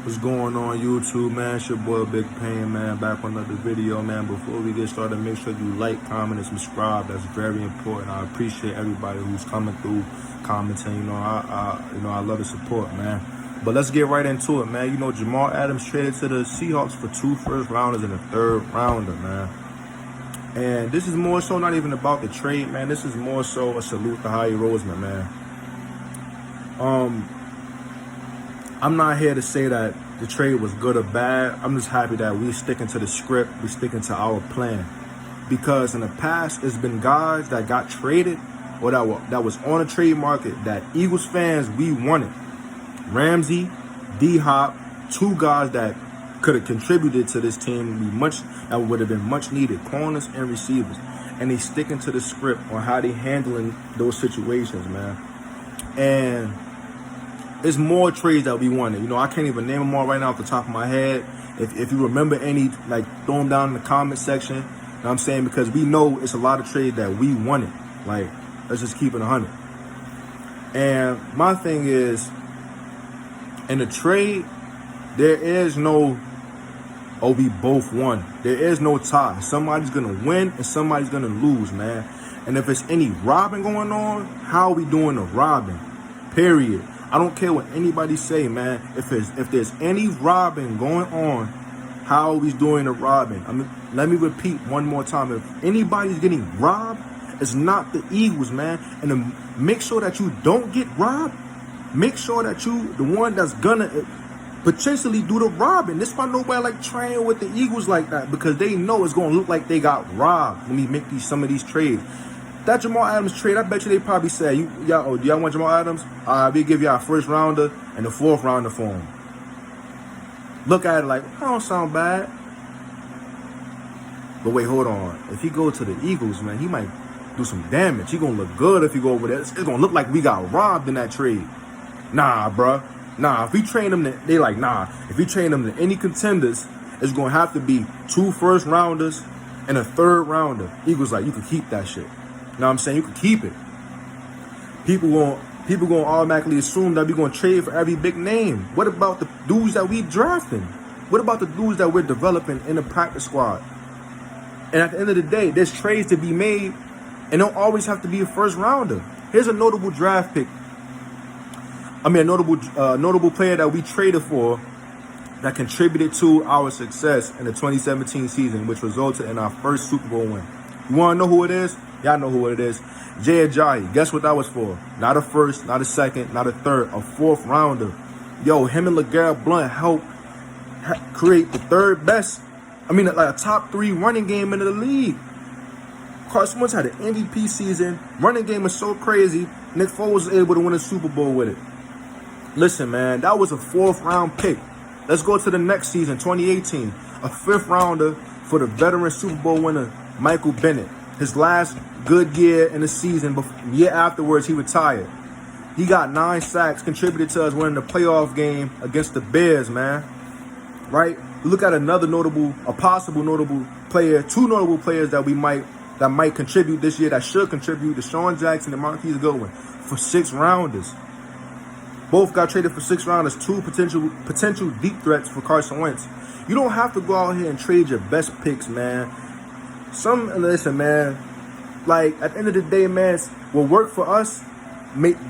What's going on YouTube, man? It's your boy Big Pain, man, back with another video, man. Before we get started, make sure you like, comment, and subscribe. That's very important. I appreciate everybody who's coming through, commenting. I love the support, man. But let's get right into it, man. Jamal Adams traded to the Seahawks for 2 first rounders and a 3rd rounder, man. And this is more so not even about the trade, man. This is more so a salute to Howie, man. I'm not here to say that the trade was good or bad. I'm just happy that we sticking to the script. We sticking to our plan. Because in the past, it's been guys that got traded or that was on the trade market that Eagles fans, we wanted. Ramsey, D-Hop, 2 guys that could have contributed to this team that would have been much needed, corners and receivers. And they sticking to the script on how they handling those situations, man. And it's more trades that we wanted. I can't even name them all right now off the top of my head. If you remember any, throw them down in the comment section. You know what I'm saying? Because we know it's a lot of trades that we wanted. Let's just keep it 100. And my thing is, in the trade, there is no, we both won. There is no tie. Somebody's going to win and somebody's going to lose, man. And if it's any robbing going on, how are we doing the robbing? Period. I don't care what anybody say, man. If there's any robbing going on, how are we doing the robbing? Let me repeat one more time. If anybody's getting robbed, it's not the Eagles, man. And to make sure that you don't get robbed, make sure that you the one that's gonna potentially do the robbing. This why nobody training with the Eagles like that, because they know it's gonna look like they got robbed when we make some of these trades. That Jamal Adams trade, I bet you they probably said, do y'all want Jamal Adams? We give y'all a 1st rounder and a 4th rounder for him. Look at it that don't sound bad. But wait, hold on. If he go to the Eagles, man, he might do some damage. He gonna look good if he go over there. It's gonna look like we got robbed in that trade. Nah, bruh. Nah, if we train them, if we train them to any contenders, it's gonna have to be 2 first rounders and a 3rd rounder. Eagles you can keep that shit. You know what I'm saying? You can keep it. People gonna automatically assume that we're gonna trade for every big name. What about the dudes that we drafting? What about the dudes that we're developing in the practice squad? And at the end of the day, there's trades to be made, and don't always have to be a 1st rounder. Here's a notable draft pick. A notable player that we traded for that contributed to our success in the 2017 season, which resulted in our 1st Super Bowl win. You want to know who it is? Y'all know who it is. Jay Ajayi. Guess what that was for? Not a 1st, not a 2nd, not a 3rd, a 4th rounder. Yo, him and LeGarrette Blount helped create the 3rd best, a top 3 running game in the league. Carson Wentz had an MVP season. Running game was so crazy. Nick Foles was able to win a Super Bowl with it. Listen, man, that was a 4th round pick. Let's go to the next season, 2018. A 5th rounder for the veteran Super Bowl winner, Michael Bennett. His last good year in the season, year afterwards, he retired. He got 9 sacks, contributed to us winning the playoff game against the Bears, man. Right? Look at a possible notable player, 2 notable players that might contribute this year, that should contribute, Deshaun Jackson and Marquise Goodwin, for 6 rounders. Both got traded for 6 rounders, 2 potential deep threats for Carson Wentz. You don't have to go out here and trade your best picks, man. Listen, man, at the end of the day, man, what work for us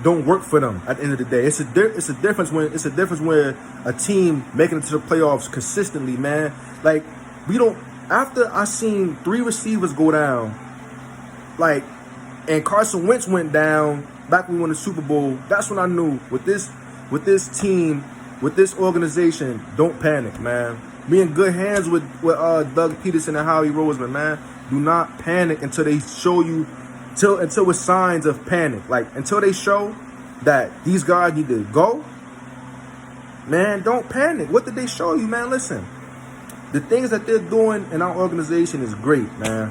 don't work for them at the end of the day. It's a difference when a team making it to the playoffs consistently, man. After I seen 3 receivers go down, and Carson Wentz went down back when we won the Super Bowl, that's when I knew with this team, with this organization, don't panic, man. Be in good hands with Doug Peterson and Howie Roseman, man. Do not panic until they show you, until with signs of panic. Until they show that these guys need to go, man, don't panic. What did they show you, man? Listen, the things that they're doing in our organization is great, man.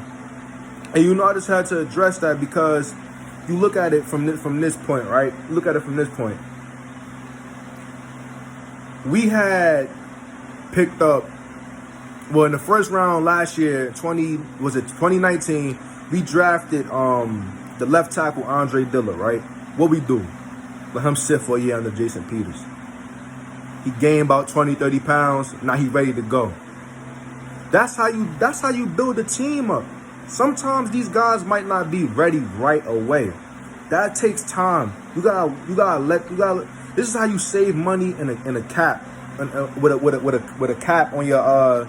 And I just had to address that because you look at it from this point, right? Look at it from this point. We had picked up, in the 1st round last year, 2019, we drafted the left tackle Andre Dillard, right? What we do? Let him sit for a year under Jason Peters. He gained about 20, 30 pounds. Now he ready to go. That's how you build a team up. Sometimes these guys might not be ready right away. That takes time. You gotta. This is how you save money in a cap, with a cap on your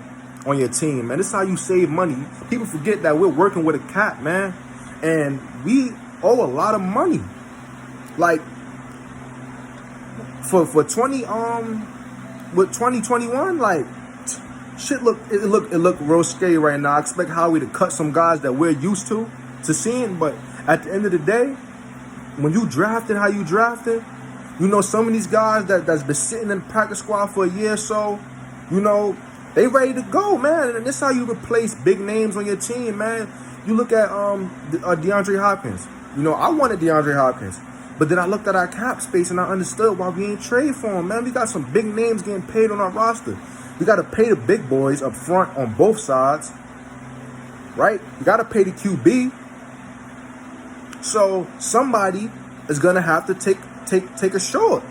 team, man. This is how you save money. People forget that we're working with a cap, man, and we owe a lot of money. Like for 2021, like shit it look real scary right now. I expect Howie to cut some guys that we're used to seeing, but at the end of the day, when you drafted how you drafted, you know, some of these guys that's been sitting in the practice squad for a year or so, you know, they ready to go, man. And this is how you replace big names on your team, man. You look at DeAndre Hopkins. You know, I wanted DeAndre Hopkins, but then I looked at our cap space and I understood why we ain't trade for him, man. We got some big names getting paid on our roster. We got to pay the big boys up front on both sides, right? You got to pay the QB. So somebody is gonna have to take a short.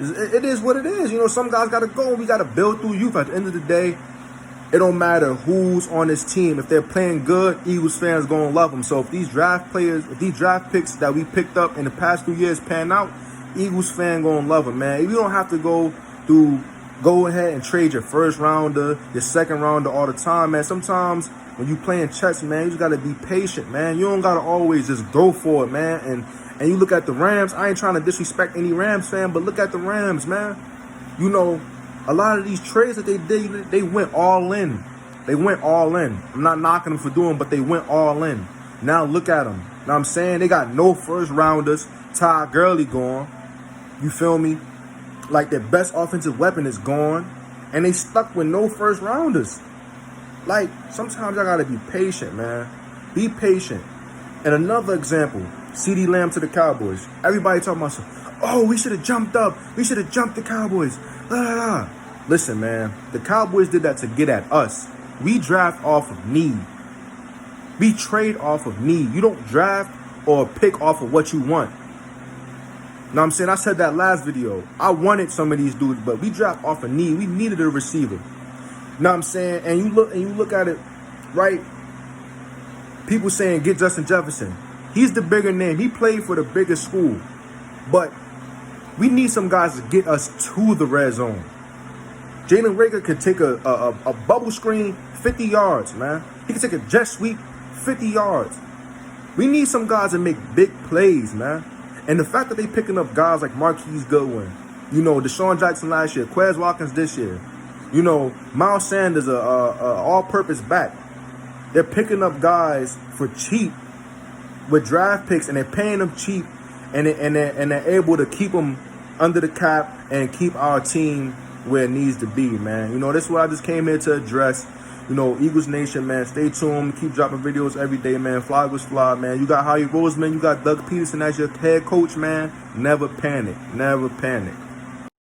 It is what it is. You know, some guys got to go. We got to build through youth. At the end of the day, it don't matter who's on this team. If they're playing good, Eagles fans gonna love them. So if these draft picks that we picked up in the past 2 years pan out, Eagles fan gonna love them, man. If you don't have to go ahead and trade your first rounder, your second rounder all the time, man. Sometimes when you playing chess, man, you just gotta be patient, man. You don't gotta always just go for it, man. And you look at the Rams. I ain't trying to disrespect any Rams fan, but look at the Rams, man. You know, a lot of these trades that they did, they went all in. They went all in. I'm not knocking them for doing, but they went all in. Now look at them. Now I'm saying they got no first rounders. Todd Gurley gone. You feel me? Like their best offensive weapon is gone, and they stuck with no first rounders. Like sometimes I gotta be patient, man. Be patient. And another example, CeeDee Lamb to the Cowboys. Everybody talking about, oh, we should have jumped up. We should have jumped the Cowboys. Listen, man, the Cowboys did that to get at us. We draft off of need. We trade off of need. You don't draft or pick off of what you want. Know what I'm saying? I said that last video. I wanted some of these dudes, but we draft off of need. We needed a receiver. Know what I'm saying? And you look at it, right? People saying get Justin Jefferson. He's the bigger name. He played for the bigger school. But we need some guys to get us to the red zone. Jalen Reagor could take a bubble screen 50 yards, man. He can take a jet sweep 50 yards. We need some guys to make big plays, man. And the fact that they picking up guys like Marquise Goodwin, you know, Deshaun Jackson last year, Quez Watkins this year, you know, Miles Sanders, a all-purpose back. They're picking up guys for cheap with draft picks, and they're paying them cheap, and they're able to keep them under the cap and keep our team where it needs to be, man. You know, this is what I just came here to address. You know, Eagles Nation, man, stay tuned. Keep dropping videos every day, man. Fly was fly, man. You got Howie Roseman. You got Doug Peterson as your head coach, man. Never panic. Never panic.